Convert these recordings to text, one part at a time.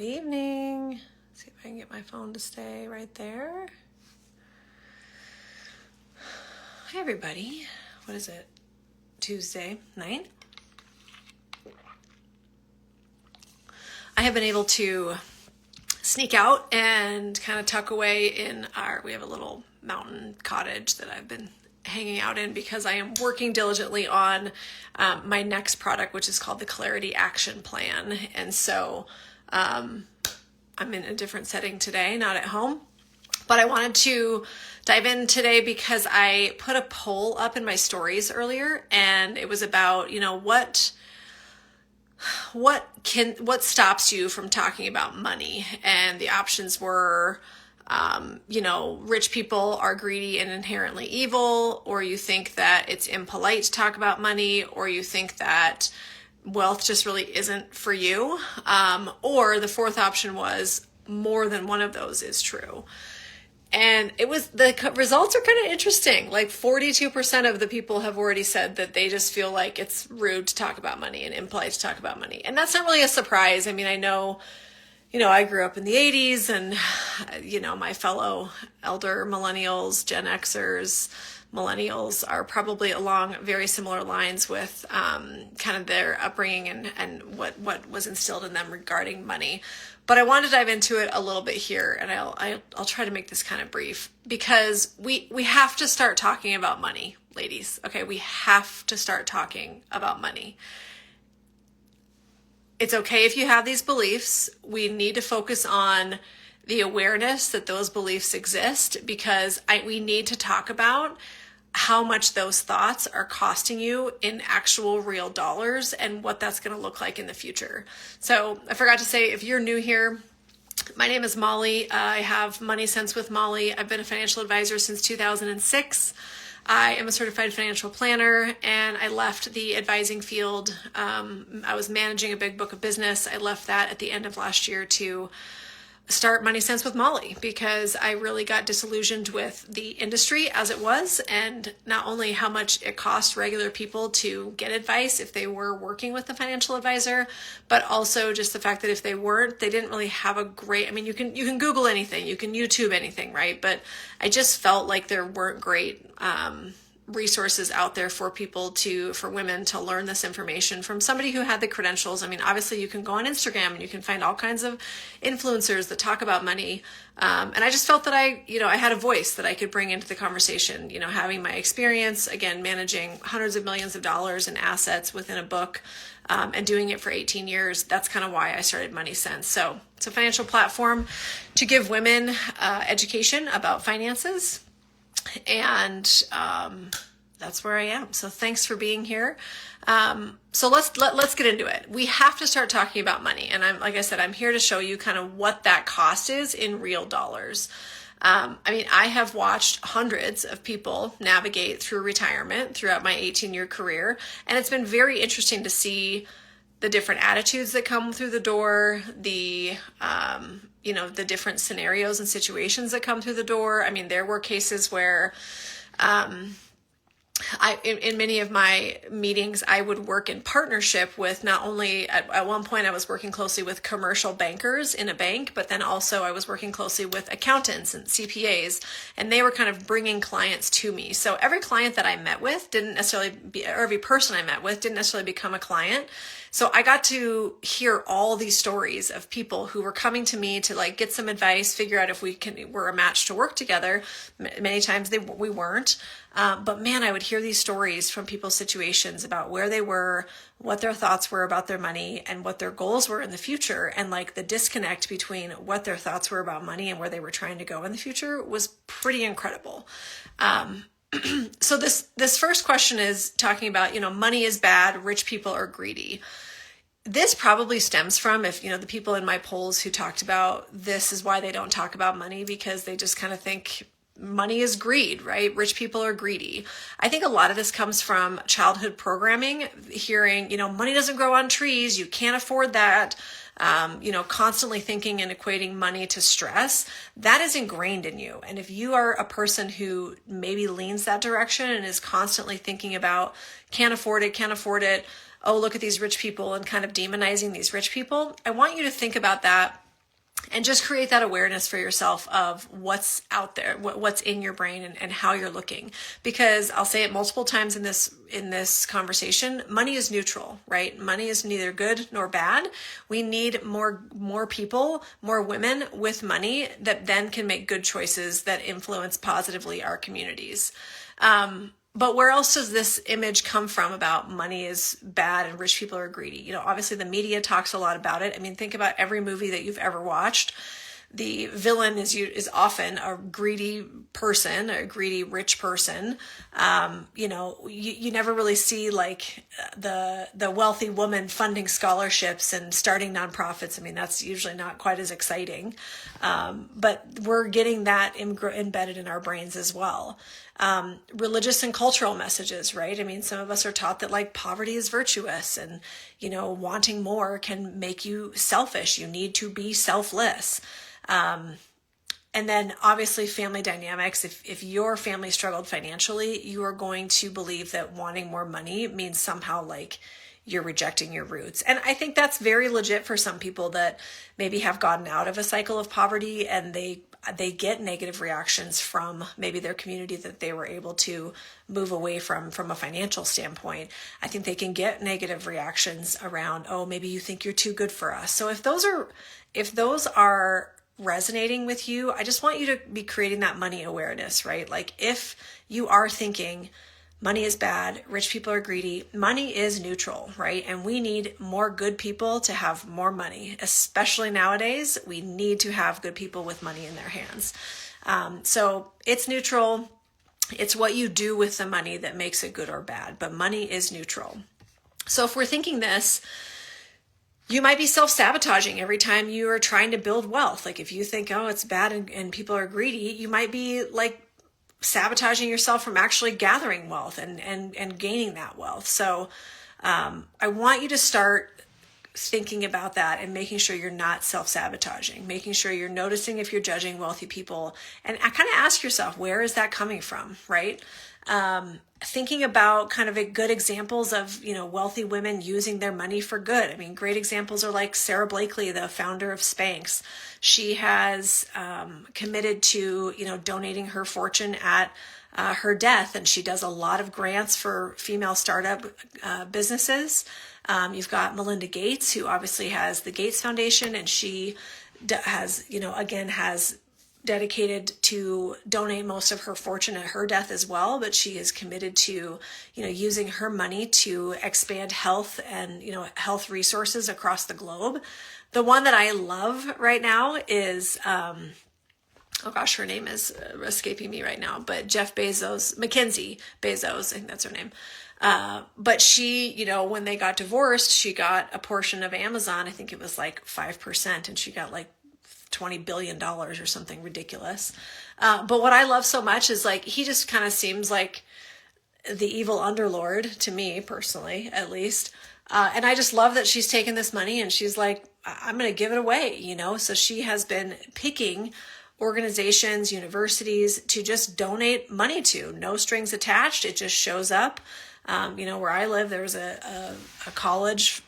Good evening. See if I can get my phone to stay right there. Hi, everybody. What is it? Tuesday night. I have been able to sneak out and kind of tuck away in we have a little mountain cottage that I've been hanging out in because I am working diligently on my next product, which is called the Clarity Action Plan. And so I'm in a different setting today, not at home. But I wanted to dive in today because I put a poll up in my stories earlier, and it was about, what stops you from talking about money? And the options were, rich people are greedy and inherently evil, or you think that it's impolite to talk about money, or you think that wealth just really isn't for you. Or the fourth option was more than one of those is true. And the results are kind of interesting. Like 42% of the people have already said that they just feel like it's rude to talk about money and impolite to talk about money. And that's not really a surprise. I mean, I know, I grew up in the 80s and, my fellow elder millennials, Gen Xers, millennials are probably along very similar lines with kind of their upbringing and what was instilled in them regarding money. But I want to dive into it a little bit here, and I'll try to make this kind of brief because we have to start talking about money, ladies. Okay, we have to start talking about money. It's okay if you have these beliefs. We need to focus on the awareness that those beliefs exist because we need to talk about how much those thoughts are costing you in actual real dollars and what that's going to look like in the future. So I forgot to say, if you're new here, my name is Molly. I have Money Sense with Molly. I've been a financial advisor since 2006. I am a certified financial planner, and I left the advising field. I was managing a big book of business. I left that at the end of last year to start Money Sense with Molly because I really got disillusioned with the industry as it was, and not only how much it cost regular people to get advice if they were working with a financial advisor, but also just the fact that if they weren't, they didn't really have a great, I mean, you can Google anything, you can YouTube anything, right? But I just felt like there weren't great resources out there for women to learn this information from somebody who had the credentials. I mean, obviously you can go on Instagram and you can find all kinds of influencers that talk about money. And I just felt that I had a voice that I could bring into the conversation, having my experience, again, managing hundreds of millions of dollars in assets within a book, and doing it for 18 years. That's kind of why I started Money Sense. So it's a financial platform to give women education about finances. And that's where I am. So thanks for being here. So let's get into it. We have to start talking about money. And I'm here to show you kind of what that cost is in real dollars. I have watched hundreds of people navigate through retirement throughout my 18-year career. And it's been very interesting to see the different attitudes that come through the door, the different scenarios and situations that come through the door. I mean, there were cases where, in many of my meetings, I would work in partnership with not only, at one point I was working closely with commercial bankers in a bank, but then also I was working closely with accountants and CPAs, and they were kind of bringing clients to me. So every client that I met with every person I met with didn't necessarily become a client. So I got to hear all these stories of people who were coming to me to get some advice, figure out if we're a match to work together. Many times we weren't. But man, I would hear these stories from people's situations about where they were, what their thoughts were about their money, and what their goals were in the future. And the disconnect between what their thoughts were about money and where they were trying to go in the future was pretty incredible. So this first question is talking about, money is bad, rich people are greedy. This probably stems from the people in my polls who talked about this is why they don't talk about money, because they just kind of think money is greed, right? Rich people are greedy. I think a lot of this comes from childhood programming, hearing, money doesn't grow on trees, you can't afford that. Constantly thinking and equating money to stress, that is ingrained in you. And if you are a person who maybe leans that direction and is constantly thinking about can't afford it, oh, look at these rich people and kind of demonizing these rich people, I want you to think about that and just create that awareness for yourself of what's out there, what's in your brain, and how you're looking. Because I'll say it multiple times in this conversation, money is neutral, right? Money is neither good nor bad. We need more people, more women with money that then can make good choices that influence positively our communities. But where else does this image come from about money is bad and rich people are greedy? You know, obviously the media talks a lot about it. I mean, think about every movie that you've ever watched. The villain is often a greedy person, a greedy rich person. You know, you never really see like the wealthy woman funding scholarships and starting nonprofits. I mean, that's usually not quite as exciting. But we're getting that embedded in our brains as well. Religious and cultural messages, right? I mean, some of us are taught that like poverty is virtuous and, you know, wanting more can make you selfish. You need to be selfless. And then obviously family dynamics. If your family struggled financially, you are going to believe that wanting more money means somehow like you're rejecting your roots. And I think that's very legit for some people that maybe have gotten out of a cycle of poverty and they get negative reactions from maybe their community that they were able to move away from a financial standpoint. I think they can get negative reactions around, oh, maybe you think you're too good for us. So if those are resonating with you, I just want you to be creating that money awareness, right? Like if you are thinking money is bad, rich people are greedy, money is neutral, right? And we need more good people to have more money, especially nowadays. We need to have good people with money in their hands. So it's neutral. It's what you do with the money that makes it good or bad, but money is neutral. So if we're thinking this, you might be self-sabotaging every time you are trying to build wealth. Like if you think, oh, it's bad and people are greedy, you might be like sabotaging yourself from actually gathering wealth and gaining that wealth. So I want you to start thinking about that and making sure you're not self-sabotaging, making sure you're noticing if you're judging wealthy people, and kind of ask yourself, where is that coming from, right? Thinking about kind of good examples of, you know, wealthy women using their money for good. I mean, great examples are like Sarah Blakely, the founder of Spanx. She has committed to, you know, donating her fortune at her death, and she does a lot of grants for female startup businesses. You've got Melinda Gates, who obviously has the Gates Foundation, and she has, you know, again, has dedicated to donate most of her fortune at her death as well, but she is committed to, you know, using her money to expand health and, you know, health resources across the globe. The one that I love right now is, oh gosh, her name is escaping me right now, but Jeff Bezos, Mackenzie Bezos, I think that's her name. But she, you know, when they got divorced, she got a portion of Amazon. I think it was like 5%, and she got like $20 billion or something ridiculous. But what I love so much is like, he just kind of seems like the evil underlord to me personally, at least. And I just love that she's taken this money and she's like, I'm going to give it away, you know? So she has been picking organizations, universities to just donate money to, no strings attached. It just shows up. You know, where I live, there was a college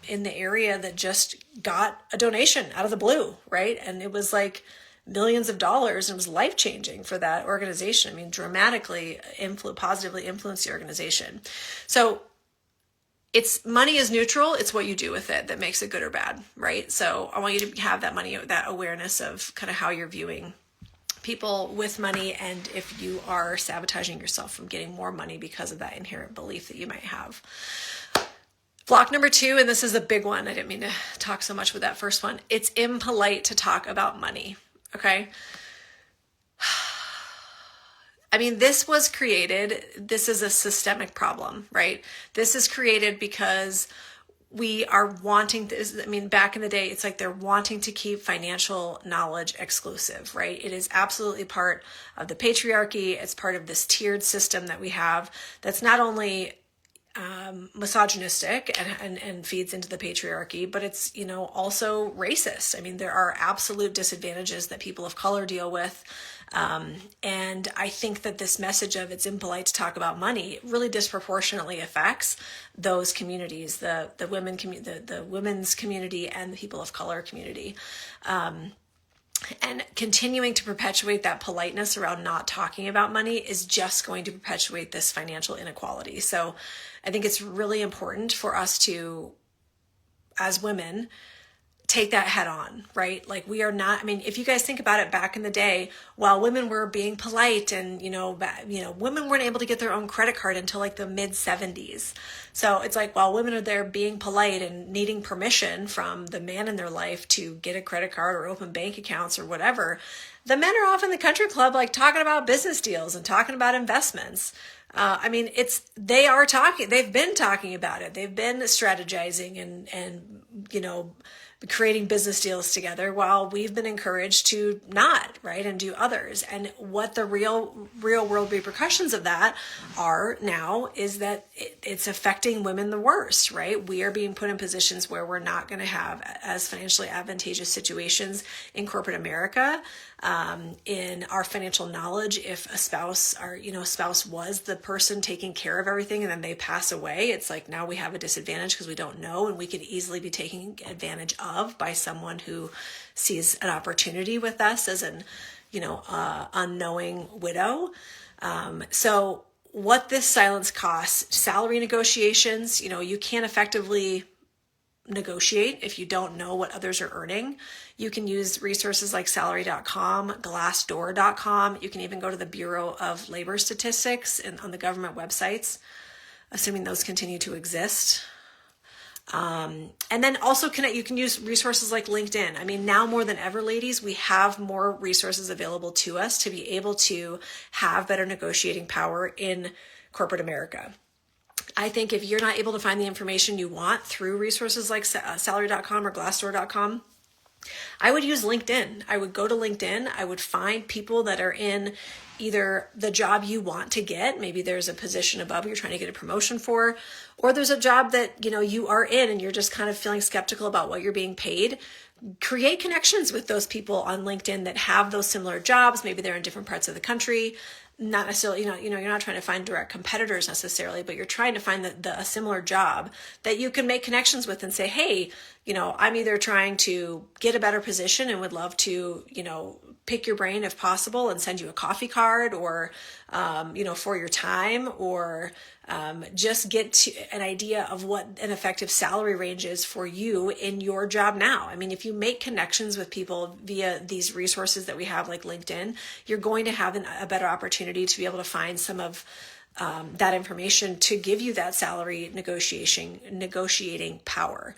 in the area that just got a donation out of the blue, right? And it was like millions of dollars, and it was life-changing for that organization. I mean, dramatically positively influenced the organization. So money is neutral. It's what you do with it that makes it good or bad, right? So I want you to have that money, that awareness of kind of how you're viewing people with money, and if you are sabotaging yourself from getting more money because of that inherent belief that you might have. Block number 2, and this is a big one. I didn't mean to talk so much with that first one. It's impolite to talk about money, okay? I mean, this is a systemic problem, right? This is created because we are wanting this. I mean, back in the day, it's like they're wanting to keep financial knowledge exclusive, right? It is absolutely part of the patriarchy. It's part of this tiered system that we have that's not only misogynistic and feeds into the patriarchy, but it's, also racist. I mean, there are absolute disadvantages that people of color deal with. And I think that this message of it's impolite to talk about money really disproportionately affects those communities, the women's community and the people of color community. And continuing to perpetuate that politeness around not talking about money is just going to perpetuate this financial inequality. So I think it's really important for us to, as women, take that head on, right? Like we are not, I mean, if you guys think about it, back in the day, while women were being polite and, women weren't able to get their own credit card until like the mid 70s. So it's like, while women are there being polite and needing permission from the man in their life to get a credit card or open bank accounts or whatever, the men are off in the country club, like talking about business deals and talking about investments. They've been talking about it. They've been strategizing and creating business deals together, while we've been encouraged to not, right, and do others. And what the real world repercussions of that are now is that it's affecting women the worst, right? We are being put in positions where we're not going to have as financially advantageous situations in corporate America. In our financial knowledge, if a spouse was the person taking care of everything and then they pass away, it's like now we have a disadvantage because we don't know, and we could easily be taken advantage of by someone who sees an opportunity with us as an unknowing widow. So what this silence costs: salary negotiations. You can't effectively negotiate if you don't know what others are earning. You can use resources like salary.com, glassdoor.com. You can even go to the Bureau of Labor Statistics and on the government websites, assuming those continue to exist. And then also you can use resources like LinkedIn. I mean, now more than ever, ladies, we have more resources available to us to be able to have better negotiating power in corporate America. I think if you're not able to find the information you want through resources like salary.com or glassdoor.com, I would use LinkedIn. I would go to LinkedIn. I would find people that are in either the job you want to get. Maybe there's a position above you're trying to get a promotion for, or there's a job that, you are in and you're just kind of feeling skeptical about what you're being paid. Create connections with those people on LinkedIn that have those similar jobs. Maybe they're in different parts of the country. Not necessarily, you're not trying to find direct competitors necessarily, but you're trying to find a similar job that you can make connections with and say, hey, I'm either trying to get a better position and would love to, pick your brain if possible and send you a coffee card or, for your time, or just get to an idea of what an effective salary range is for you in your job now. I mean, if you make connections with people via these resources that we have like LinkedIn, you're going to have a better opportunity to be able to find some of that information to give you that salary negotiating power.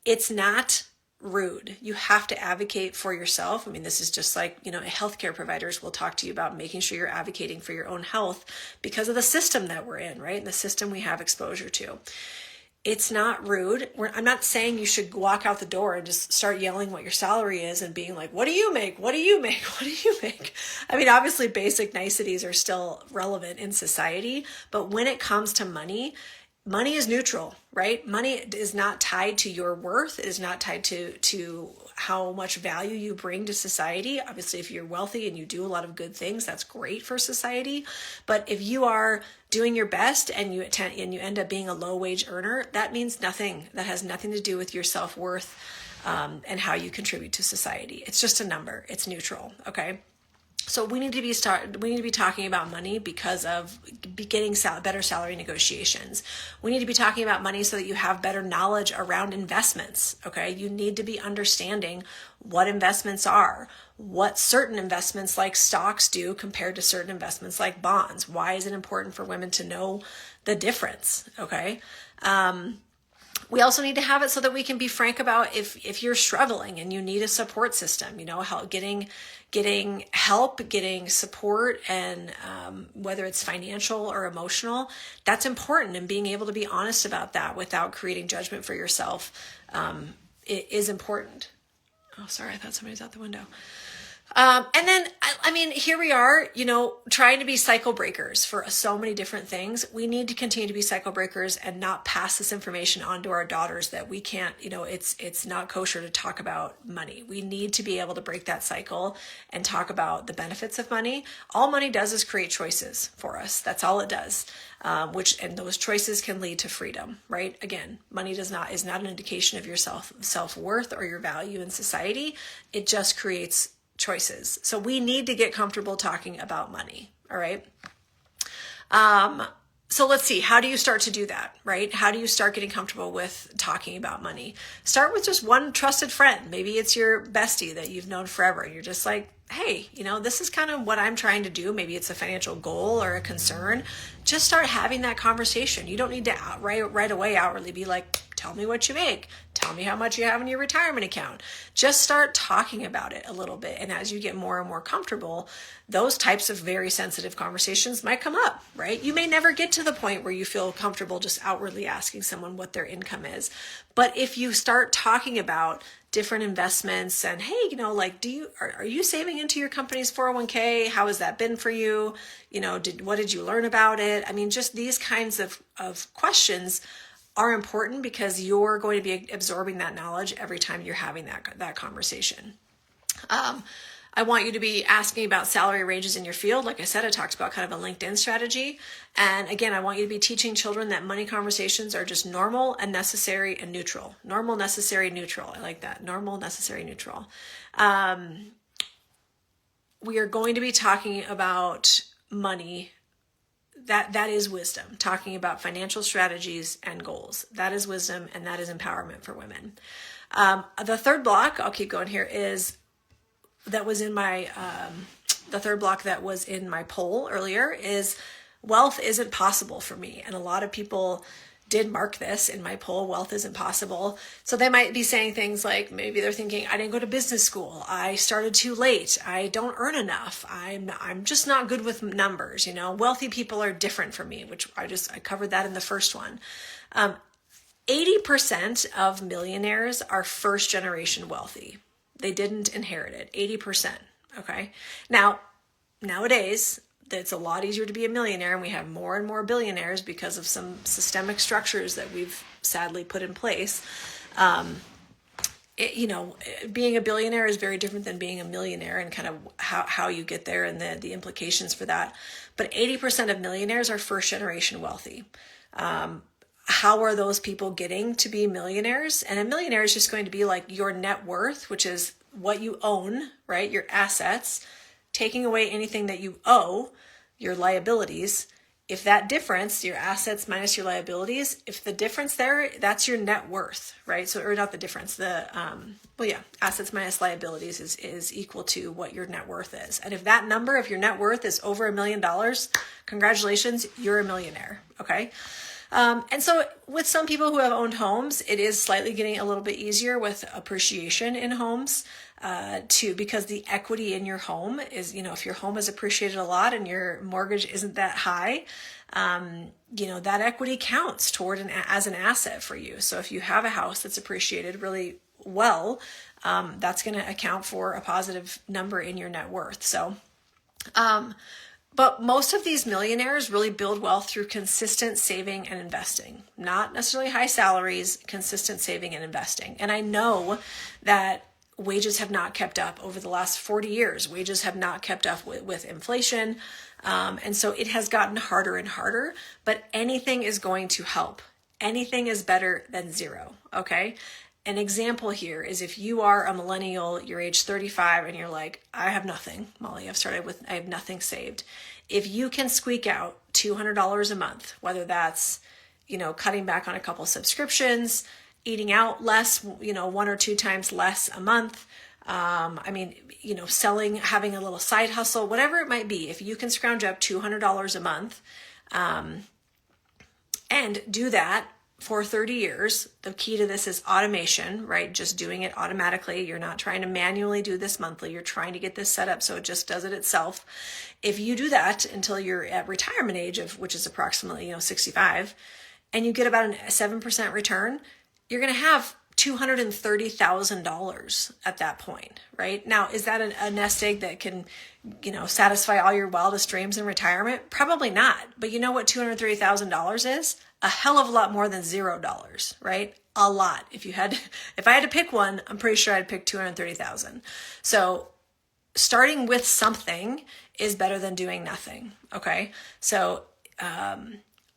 It's not rude. You have to advocate for yourself. I mean, this is just like, healthcare providers will talk to you about making sure you're advocating for your own health because of the system that we're in, right? And the system we have exposure to. It's not rude. I'm not saying you should walk out the door and just start yelling what your salary is and being like, what do you make? What do you make? What do you make? I mean, obviously basic niceties are still relevant in society, but when it comes to money is neutral, right? Money is not tied to your worth. It is not tied to how much value you bring to society. Obviously, if you're wealthy and you do a lot of good things, that's great for society. But if you are doing your best and you end up being a low wage earner, that means nothing. That has nothing to do with your self-worth and how you contribute to society. It's just a number. It's neutral. Okay. So we need to be talking about money because of getting better salary negotiations. We need to be talking about money so that you have better knowledge around investments. Okay. You need to be understanding what investments are, what certain investments like stocks do compared to certain investments like bonds. Why is it important for women to know the difference? Okay. We also need to have it so that we can be frank about if you're struggling and you need a support system, getting help, getting support, and whether it's financial or emotional, that's important. And being able to be honest about that without creating judgment for yourself, it is important. Oh, sorry, I thought somebody was out the window. And then, I mean, here we are, trying to be cycle breakers for so many different things. We need to continue to be cycle breakers and not pass this information on to our daughters that we can't, it's not kosher to talk about money. We need to be able to break that cycle and talk about the benefits of money. All money does is create choices for us. That's all it does. And those choices can lead to freedom, right? Again, money is not an indication of your self-worth or your value in society. It just creates choices. So we need to get comfortable talking about money. All right. So let's see, how do you start to do that, right? How do you start getting comfortable with talking about money? Start with just one trusted friend. Maybe it's your bestie that you've known forever. You're just like, hey, this is kind of what I'm trying to do. Maybe it's a financial goal or a concern. Just start having that conversation. You don't need to right away outwardly be like, tell me what you make. Tell me how much you have in your retirement account. Just start talking about it a little bit. And as you get more and more comfortable, those types of very sensitive conversations might come up, right? You may never get to the point where you feel comfortable just outwardly asking someone what their income is. But if you start talking about different investments and, hey, are you saving into your company's 401k? How has that been for you? What did you learn about it? I mean, just these kinds of questions are important because you're going to be absorbing that knowledge every time you're having that conversation. I want you to be asking about salary ranges in your field. Like I said, I talked about kind of a LinkedIn strategy. And again, I want you to be teaching children that money conversations are just normal and necessary and neutral. Normal, necessary, neutral. I like that. Normal, necessary, neutral. We are going to be talking about money. That is wisdom, talking about financial strategies and goals. That is wisdom, and that is empowerment for women. The third block, I'll keep going here, the third block that was in my poll earlier is wealth isn't possible for me. And a lot of people did mark this in my poll, wealth isn't possible. So they might be saying things like, maybe they're thinking, I didn't go to business school. I started too late. I don't earn enough. I'm just not good with numbers. Wealthy people are different from me, which I covered that in the first one. 80% of millionaires are first generation wealthy. They didn't inherit it, 80%. Okay. Now, nowadays, it's a lot easier to be a millionaire, and we have more and more billionaires because of some systemic structures that we've sadly put in place. Being a billionaire is very different than being a millionaire, and kind of how you get there and the implications for that. But 80% of millionaires are first generation wealthy. How are those people getting to be millionaires? And a millionaire is just going to be like your net worth, which is what you own, right? Your assets, taking away anything that you owe, your liabilities. If that difference, your assets minus your liabilities, if the difference there, that's your net worth, right? So, or not the difference, assets minus liabilities is equal to what your net worth is. And if that number, if your net worth is over $1 million, congratulations, you're a millionaire, okay? And so with some people who have owned homes, it is slightly getting a little bit easier with appreciation in homes, because the equity in your home is, if your home is appreciated a lot and your mortgage isn't that high, that equity counts toward as an asset for you. So if you have a house that's appreciated really well, that's going to account for a positive number in your net worth. So, but most of these millionaires really build wealth through consistent saving and investing, not necessarily high salaries, consistent saving and investing. And I know that wages have not kept up over the last 40 years. Wages have not kept up with inflation. And so it has gotten harder and harder, but anything is going to help. Anything is better than zero. Okay. An example here is if you are a millennial, you're age 35 and you're like, I have nothing, Molly, I have nothing saved. If you can squeak out $200 a month, whether that's, cutting back on a couple subscriptions, eating out less, 1 or 2 times less a month, selling, having a little side hustle, whatever it might be, if you can scrounge up $200 a month, and do that for 30 years, the key to this is automation, right? Just doing it automatically. You're not trying to manually do this monthly. You're trying to get this set up so it just does it itself. If you do that until you're at retirement age which is approximately, 65, and you get about a 7% return, you're going to have $230,000 at that point, right? Now, is that a nest egg that can, satisfy all your wildest dreams in retirement? Probably not. But you know what $230,000 is? A hell of a lot more than $0, right? A lot. If I had to pick one, I'm pretty sure I'd pick 230,000. So starting with something is better than doing nothing. Okay. So,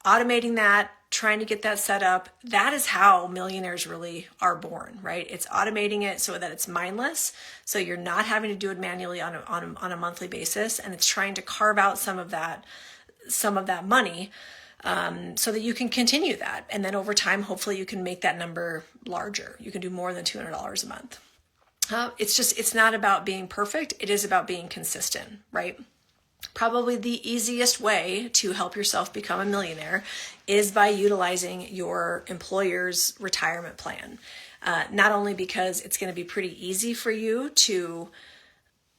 automating that, trying to get that set up, that is how millionaires really are born, right? It's automating it so that it's mindless. So you're not having to do it manually on a monthly basis. And it's trying to carve out some of that money, so that you can continue that. And then over time, hopefully you can make that number larger. You can do more than $200 a month. It's not about being perfect. It is about being consistent, right? Probably the easiest way to help yourself become a millionaire is by utilizing your employer's retirement plan. Not only because it's going to be pretty easy for you to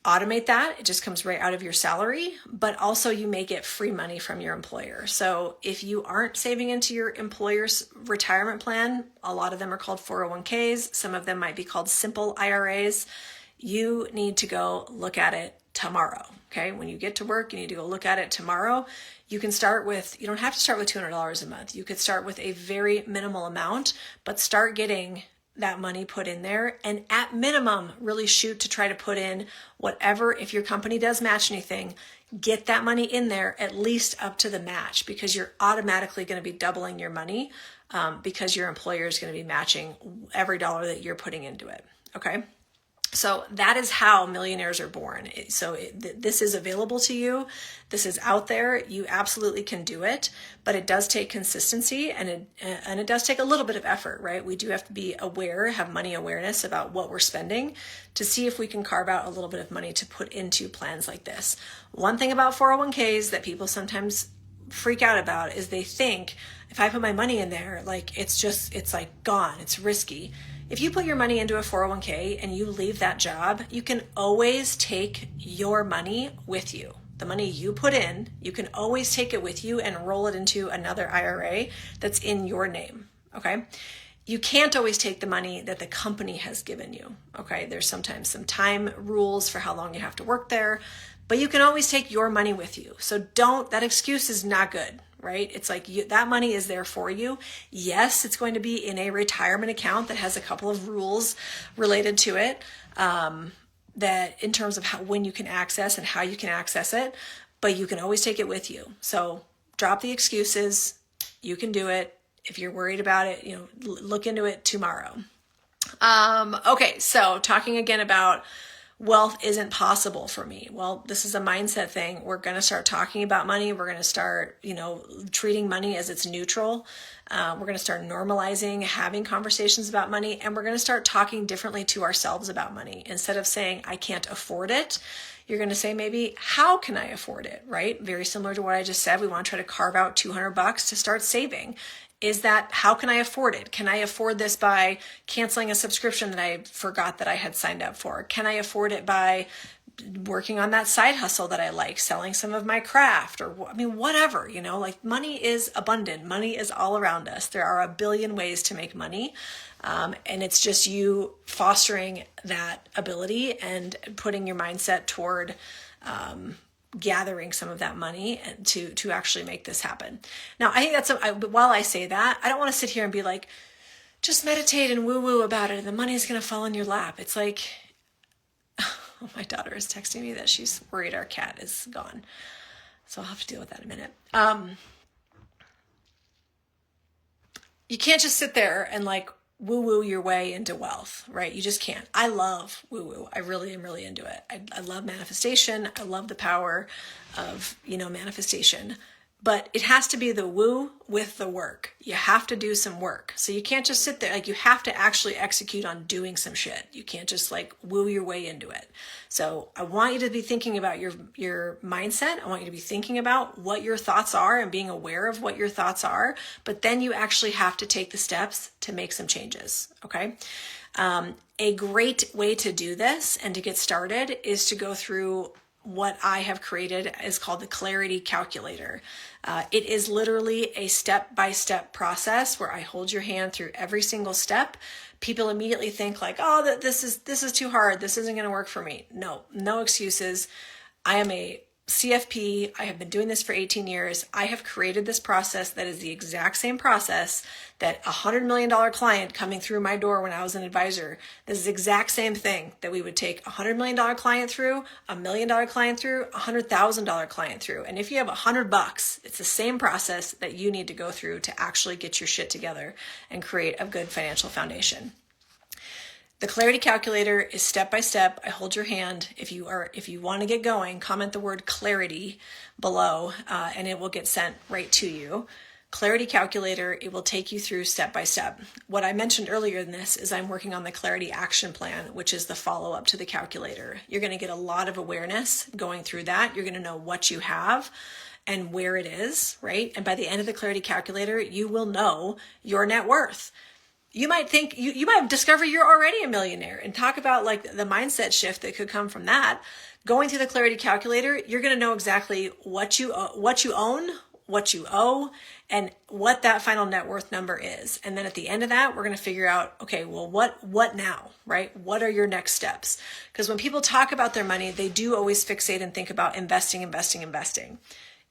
automate that, it just comes right out of your salary, but also you may get free money from your employer. So if you aren't saving into your employer's retirement plan, a lot of them are called 401ks. Some of them might be called simple IRAs. You need to go look at it tomorrow. Okay. When you get to work, you need to go look at it tomorrow. You don't have to start with $200 a month. You could start with a very minimal amount, but start getting that money put in there. And at minimum, really shoot to try to put in whatever, if your company does match anything, get that money in there at least up to the match, because you're automatically going to be doubling your money, because your employer is going to be matching every dollar that you're putting into it. Okay. So that is how millionaires are born. So this is available to you. This is out there. You absolutely can do it, but it does take consistency, and it does take a little bit of effort, right? We do have to be aware, have money awareness about what we're spending to see if we can carve out a little bit of money to put into plans like this. One thing about 401ks that people sometimes freak out about is they think, if I put my money in there, like it's like gone, it's risky. If you put your money into a 401k and you leave that job, you can always take your money with you. The money you put in, you can always take it with you and roll it into another IRA that's in your name, okay? You can't always take the money that the company has given you, okay? There's sometimes some time rules for how long you have to work there, but you can always take your money with you. So that excuse is not good. Right? It's like that money is there for you. Yes, it's going to be in a retirement account that has a couple of rules related to it, that in terms of when you can access and how you can access it, but you can always take it with you. So drop the excuses. You can do it. If you're worried about it, look into it tomorrow. Okay. So talking again about wealth isn't possible for me. Well, this is a mindset thing. We're going to start talking about money. We're going to start, treating money as it's neutral. We're going to start normalizing having conversations about money, and we're going to start talking differently to ourselves about money. Instead of saying, I can't afford it, you're going to say, maybe, how can I afford it? Right? Very similar to what I just said. We want to try to carve out $200 to start saving. Is that, how can I afford it? Can I afford this by canceling a subscription that I forgot that I had signed up for? Can I afford it by working on that side hustle that I like, selling some of my craft, or whatever, like money is abundant. Money is all around us. There are a billion ways to make money. And it's just you fostering that ability and putting your mindset toward, gathering some of that money and to actually make this happen. Now, I think while I say that, I don't want to sit here and be like, just meditate and woo-woo about it and the money is going to fall in your lap. It's like, oh, my daughter is texting me that she's worried our cat is gone. So I'll have to deal with that in a minute. You can't just sit there and like woo-woo your way into wealth, right? You just can't. I love woo-woo. I really am really into it. I love manifestation. I love the power of, manifestation. But it has to be the woo with the work. You have to do some work. So you can't just sit there. Like, you have to actually execute on doing some shit. You can't just like woo your way into it. So I want you to be thinking about your mindset. I want you to be thinking about what your thoughts are and being aware of what your thoughts are. But then you actually have to take the steps to make some changes. Okay. A great way to do this and to get started is to go through what I have created is called the Clarity Calculator. It is literally a step-by-step process where I hold your hand through every single step. People immediately think like, oh, this is too hard. This isn't going to work for me. No excuses. I am a CFP. I have been doing this for 18 years. I have created this process that is the exact same process that a $100 million client coming through my door when I was an advisor, this is the exact same thing that we would take a $100 million client through, $1 million client through, a $100,000 client through. And if you have $100, it's the same process that you need to go through to actually get your shit together and create a good financial foundation. The Clarity Calculator is step by step. I hold your hand. If you want to get going, comment the word clarity below, and it will get sent right to you. Clarity Calculator, it will take you through step by step. What I mentioned earlier in this is I'm working on the Clarity Action Plan, which is the follow-up to the calculator. You're going to get a lot of awareness going through that. You're going to know what you have and where it is, right? And by the end of the Clarity Calculator, you will know your net worth. You might think, you might discover you're already a millionaire, and talk about like the mindset shift that could come from that. Going through the Clarity Calculator, you're going to know exactly what you own, what you owe, and what that final net worth number is. And then at the end of that, we're going to figure out, okay, well, what now, right? What are your next steps? Because when people talk about their money, they do always fixate and think about investing.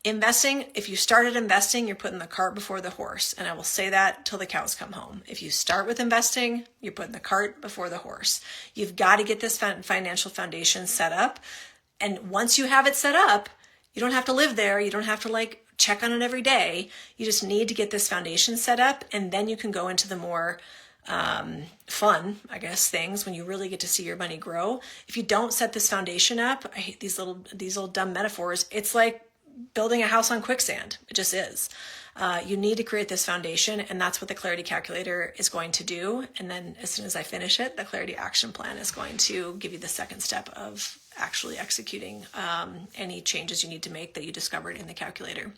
Investing, if you started investing, you're putting the cart before the horse. And I will say that till the cows come home. If you start with investing, you're putting the cart before the horse. You've got to get this financial foundation set up. And once you have it set up, you don't have to live there. You don't have to like check on it every day. You just need to get this foundation set up. And then you can go into the more fun, I guess, things when you really get to see your money grow. If you don't set this foundation up, I hate these little dumb metaphors. It's like building a house on quicksand. It just is. You need to create this foundation, and that's what the Clarity Calculator is going to do. And then as soon as I finish it, the Clarity Action Plan is going to give you the second step of actually executing any changes you need to make that you discovered in the calculator.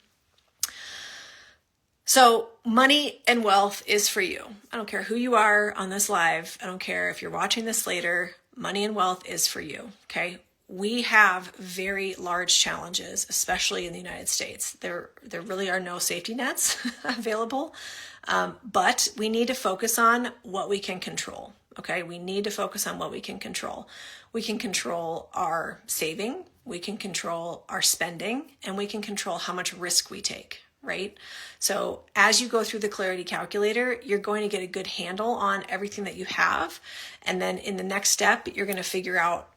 So money and wealth is for you. I don't care who you are on this live. I don't care if you're watching this later. Money and wealth is for you, okay? We have very large challenges, especially in the United States. There really are no safety nets available, but we need to focus on what we can control, okay? We need to focus on what we can control. We can control our saving, we can control our spending, and we can control how much risk we take, right? So as you go through the Clarity Calculator, you're going to get a good handle on everything that you have. And then in the next step, you're going to figure out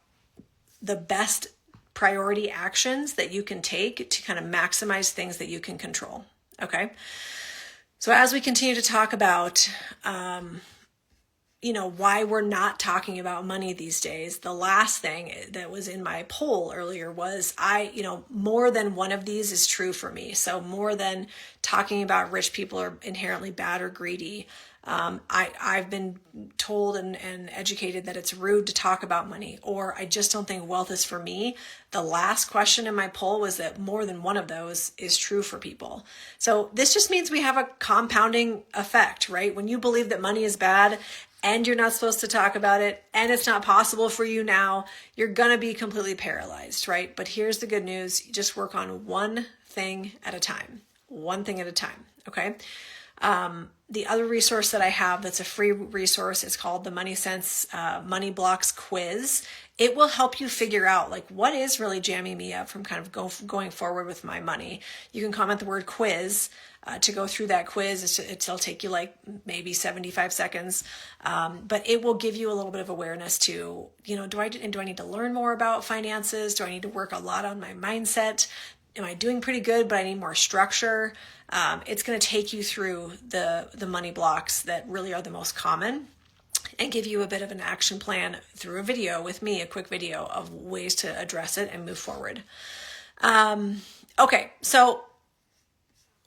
the best priority actions that you can take to kind of maximize things that you can control. Okay. So as we continue to talk about, why we're not talking about money these days, the last thing that was in my poll earlier was more than one of these is true for me. So more than talking about rich people are inherently bad or greedy. I've been told and educated that it's rude to talk about money, or I just don't think wealth is for me. The last question in my poll was that more than one of those is true for people. So this just means we have a compounding effect, right? When you believe that money is bad and you're not supposed to talk about it and it's not possible for you now, you're going to be completely paralyzed, right? But here's the good news. You just work on one thing at a time, okay? The other resource that I have that's a free resource is called the Money Sense Money Blocks Quiz. It will help you figure out like what is really jamming me up from kind of going forward with my money. You can comment the word quiz to go through that quiz. It'll take you like maybe 75 seconds, but it will give you a little bit of awareness to, do I need to learn more about finances? Do I need to work a lot on my mindset? Am I doing pretty good, but I need more structure? It's going to take you through the money blocks that really are the most common and give you a bit of an action plan through a video with me, a quick video of ways to address it and move forward. Okay, so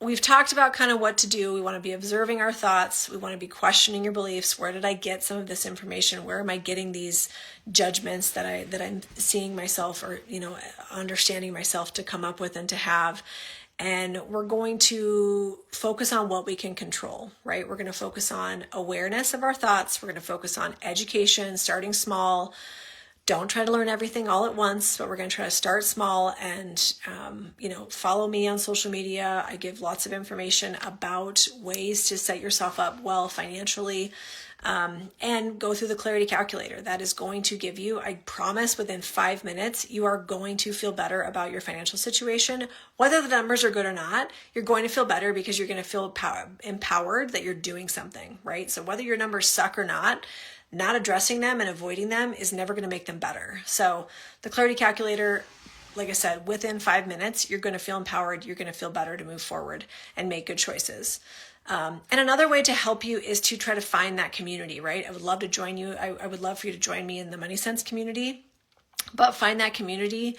we've talked about kind of what to do. We want to be observing our thoughts. We want to be questioning your beliefs. Where did I get some of this information? Where am I getting these judgments that I'm seeing myself or, understanding myself to come up with and to have? And we're going to focus on what we can control, right? We're going to focus on awareness of our thoughts. We're going to focus on education, starting small, Don't try to learn everything all at once, but we're going to try to start small and, follow me on social media. I give lots of information about ways to set yourself up well financially, and go through the Clarity Calculator. That is going to give you, I promise, within 5 minutes, you are going to feel better about your financial situation. Whether the numbers are good or not, you're going to feel better because you're going to feel empowered that you're doing something, right? So whether your numbers suck or not addressing them and avoiding them is never going to make them better. So the Clarity Calculator, like I said, within 5 minutes, you're going to feel empowered. You're going to feel better to move forward and make good choices. And another way to help you is to try to find that community, right? I would love to join you. I would love for you to join me in the Money Sense community. But find that community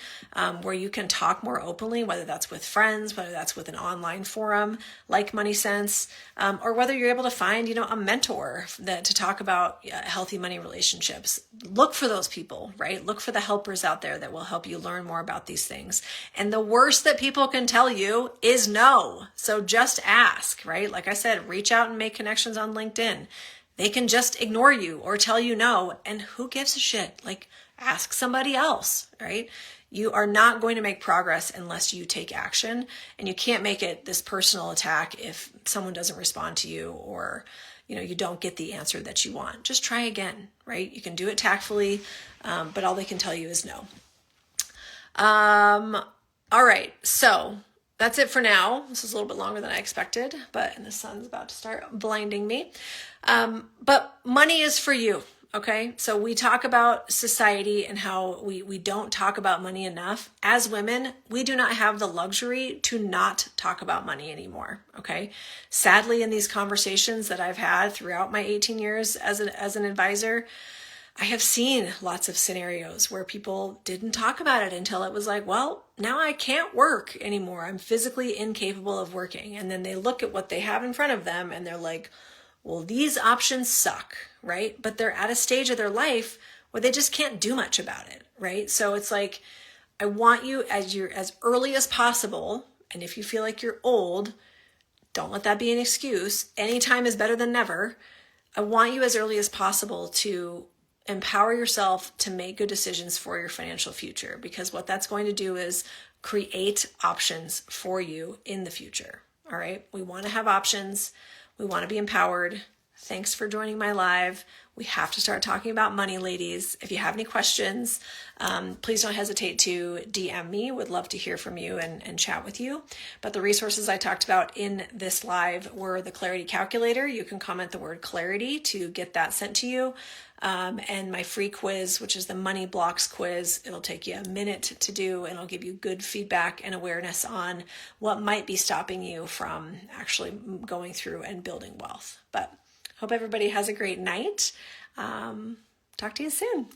where you can talk more openly, whether that's with friends, whether that's with an online forum like Money Sense, or whether you're able to find, a mentor to talk about healthy money relationships. Look for those people, right? Look for the helpers out there that will help you learn more about these things. And the worst that people can tell you is no. So just ask, right? Like I said, reach out and make connections on LinkedIn. They can just ignore you or tell you no. And who gives a shit? Ask somebody else, right? You are not going to make progress unless you take action, and you can't make it this personal attack if someone doesn't respond to you or, you don't get the answer that you want. Just try again, right? You can do it tactfully, but all they can tell you is no. All right. So that's it for now. This is a little bit longer than I expected, and the sun's about to start blinding me. But money is for you. Okay, so we talk about society and how we don't talk about money enough. As women, we do not have the luxury to not talk about money anymore. Okay, sadly, in these conversations that I've had throughout my 18 years as an advisor, I have seen lots of scenarios where people didn't talk about it until it was like, well, now I can't work anymore. I'm physically incapable of working. And then they look at what they have in front of them and they're like, well, these options suck, right? But they're at a stage of their life where they just can't do much about it, right? So it's like, I want you as early as possible. And if you feel like you're old, don't let that be an excuse. Any time is better than never. I want you as early as possible to empower yourself to make good decisions for your financial future, because what that's going to do is create options for you in the future. All right. We want to have options. We want to be empowered. Thanks for joining my live. We have to start talking about money, ladies. If you have any questions, please don't hesitate to DM me. Would love to hear from you and chat with you. But the resources I talked about in this live were the Clarity Calculator. You can comment the word clarity to get that sent to you. And my free quiz, which is the Money Blocks quiz. It'll take you a minute to do, and it'll give you good feedback and awareness on what might be stopping you from actually going through and building wealth. But hope everybody has a great night. Talk to you soon.